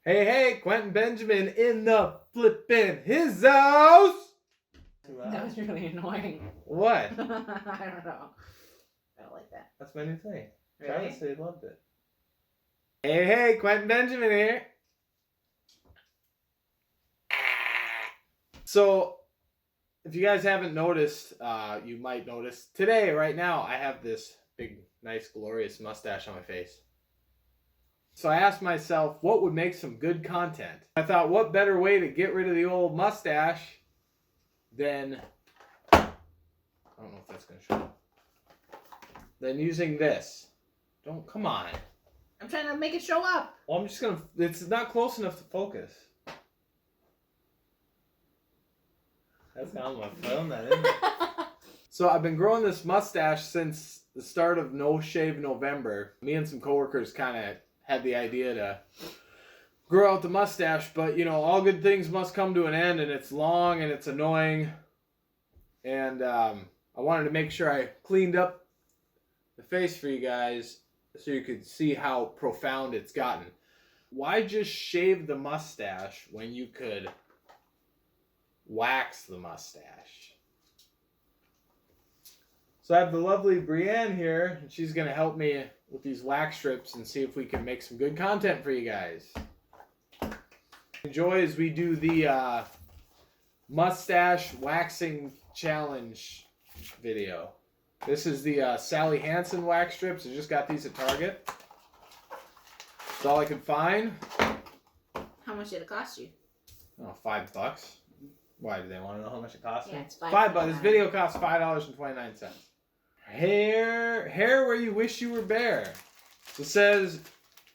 Hey, hey, Quentin Benjamin in the flippin' his house. That was really annoying. What? I don't know. I don't like that. That's my new thing. Really? Travis said he loved it. Hey, hey, Quentin Benjamin here. So, if you guys haven't noticed, you might notice today, right now, I have this big, nice, glorious mustache on my face. So I asked myself, what would make some good content? I thought, what better way to get rid of the old mustache than, I don't know if that's going to show up, than using this. Come on. I'm trying to make it show up. Well, I'm just going to, it's not close enough to focus. That's not my phone, that isn't it? So I've been growing this mustache since the start of No Shave November. Me and some coworkers kind of had the idea to grow out the mustache, but you know, all good things must come to an end, and it's long and it's annoying. And I wanted to make sure I cleaned up the face for you guys so you could see how profound it's gotten. Why just shave the mustache when you could wax the mustache? So I have the lovely Brienne here, and she's going to help me with these wax strips and see if we can make some good content for you guys. Enjoy as we do the mustache waxing challenge video. This is the Sally Hansen wax strips. I just got these at Target. That's all I could find. How much did it cost you? Oh, $5. Why, do they want to know how much it costs me? Yeah, it's $5. This video costs $5.29. Hair where you wish you were bare. So it says,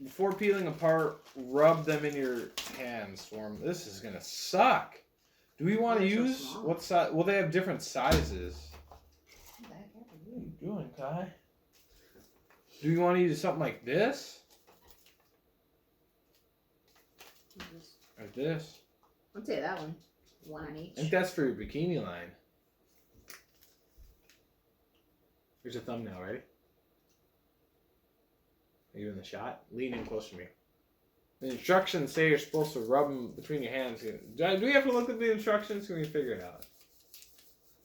before peeling apart, rub them in your hands. This is gonna suck. Do we want to use what size? Well, they have different sizes. What are you doing, Kai? Do you want to use something like this? Or this? I'd say that one. One on each. I think that's for your bikini line. Here's a thumbnail, ready? Are you in the shot? Lean in close to me. The instructions say you're supposed to rub them between your hands. Do we have to look at the instructions? Can we figure it out?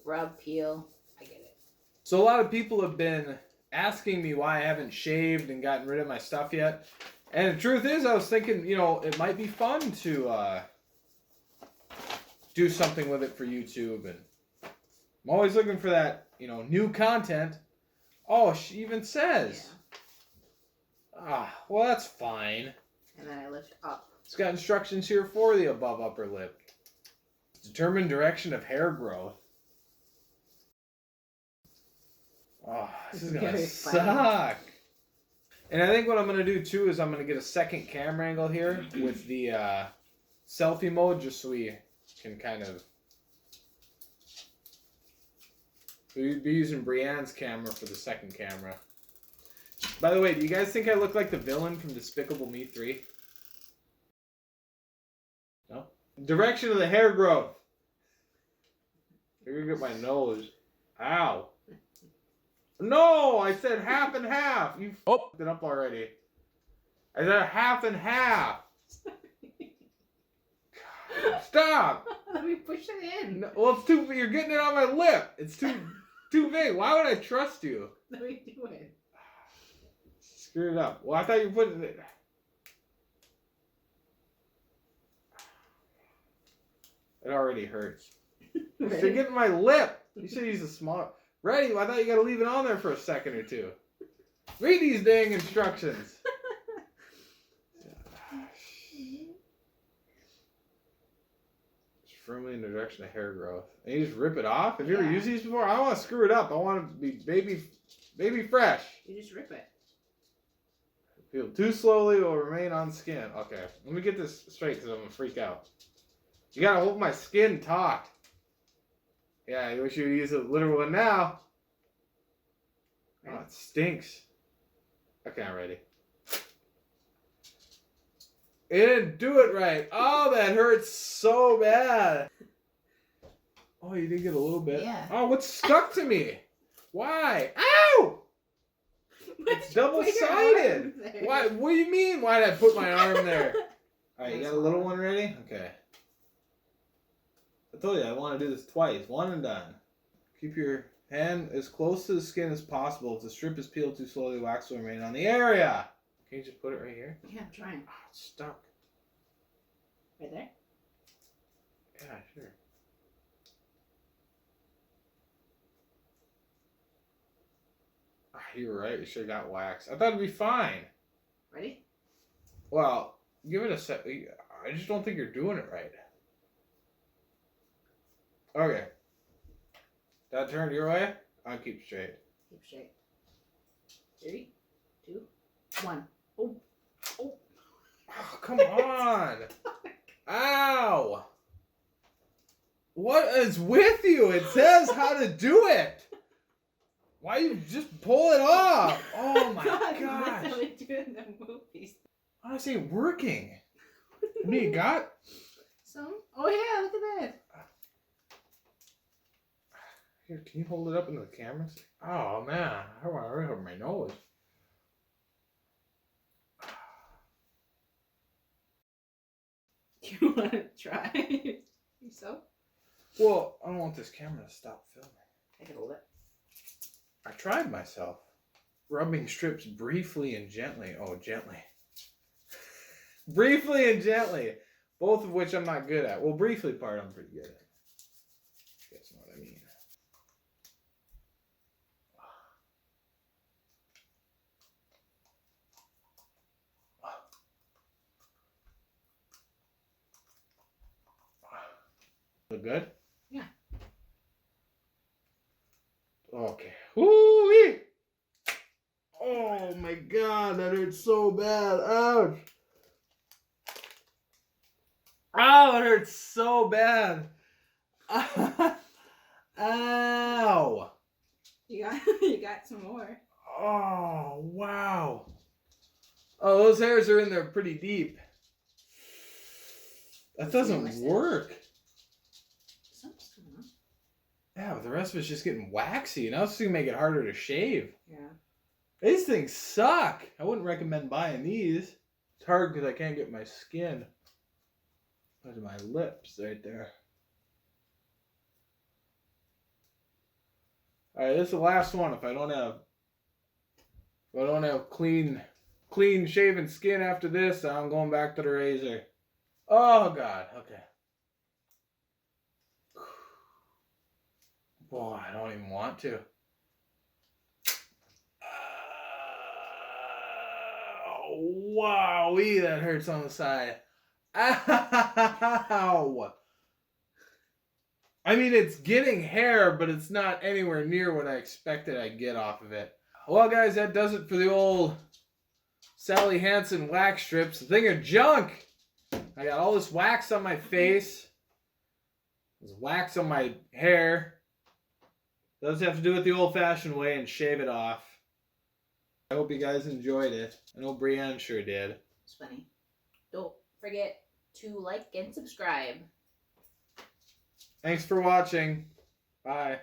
Rub, peel. I get it. So a lot of people have been asking me why I haven't shaved and gotten rid of my stuff yet. And the truth is, I was thinking, you know, it might be fun to do something with it for YouTube. And I'm always looking for that, you know, new content. Oh, she even says. Yeah. Well, that's fine. And then I lift up. It's got instructions here for the above upper lip. Determine direction of hair growth. Oh, this is going to suck. And I think what I'm going to do, too, is I'm going to get a second camera angle here with the selfie mode, just so we can kind of... We'd be using Brienne's camera for the second camera. By the way, do you guys think I look like the villain from Despicable Me 3? No? Direction of the hair growth. You're gonna get my nose. Ow. No, I said half and half. You fucked it up already. I said half and half. Stop. Let me push it in. No, well, it's too. You're getting it on my lip. It's too big. Why would I trust you? Let me do it. Screw it up. Well, I thought you were putting it. It already hurts. You're getting my lip. You should use a smaller. Ready? Well, I thought you got to leave it on there for a second or two. Read these dang instructions. Firmly in the direction of hair growth. And you just rip it off? Have you ever used these before? I don't want to screw it up. I want it to be baby fresh. You just rip it. Peel too slowly will remain on skin. Okay, let me get this straight because I'm going to freak out. You got to hold my skin taut. Yeah, I wish you would use a literal one now. Oh, it stinks. Okay, I'm ready. It didn't do it right. Oh, that hurts so bad. Oh, you did get a little bit. Yeah. Oh, what's stuck to me? Why? Ow! It's double-sided. Why? What do you mean? Why did I put my arm there? Alright, you got a little one ready? Okay. I told you I want to do this twice. One and done. Keep your hand as close to the skin as possible. If the strip is peeled too slowly, wax will remain on the area. Can you just put it right here? Yeah, I'm trying. Oh, it's stuck. Right there? Yeah, sure. Ah, you were right. You should have got wax. I thought it'd be fine. Ready? Well, give it a sec. I just don't think you're doing it right. Okay. That turned your way? I'll keep straight. Keep straight. 3, 2, 1. Oh. Oh. Oh, come on. Ow. What is with you? It says how to do it. Why you just pull it off? Oh my gosh. That's how they do it in the movies. Honestly, ain't working. I mean, you got Some? Oh yeah, look at that. Here, can you hold it up into the camera? Oh man, I want to rip my nose. You want to try yourself? Well, I don't want this camera to stop filming. I can hold it. I tried myself. Rubbing strips briefly and gently. Oh, gently. Briefly and gently. Both of which I'm not good at. Well, briefly part I'm pretty good at. You guys know what I mean. Look good? Yeah. Okay. Woo-wee! Oh my god, that hurts so bad. Ouch. Ow, it hurts so bad. Ow. You got some more. Oh, wow. Oh, those hairs are in there pretty deep. That doesn't work. Something's coming up. Yeah, but the rest of it's just getting waxy. Now it's going to make it harder to shave. Yeah. These things suck. I wouldn't recommend buying these. It's hard because I can't get my skin onto my lips right there. Alright, this is the last one. If I don't have clean shaven skin after this, I'm going back to the razor. Oh god, okay. Boy, I don't even want to. Wowee, that hurts on the side. Ow! I mean, it's getting hair, but it's not anywhere near what I expected I'd get off of it. Well, guys, that does it for the old Sally Hansen wax strips. The thing of junk! I got all this wax on my face. There's wax on my hair. Does have to do it the old-fashioned way and shave it off. I hope you guys enjoyed it. I know Brienne sure did. It's funny. Don't forget to like and subscribe. Thanks for watching. Bye.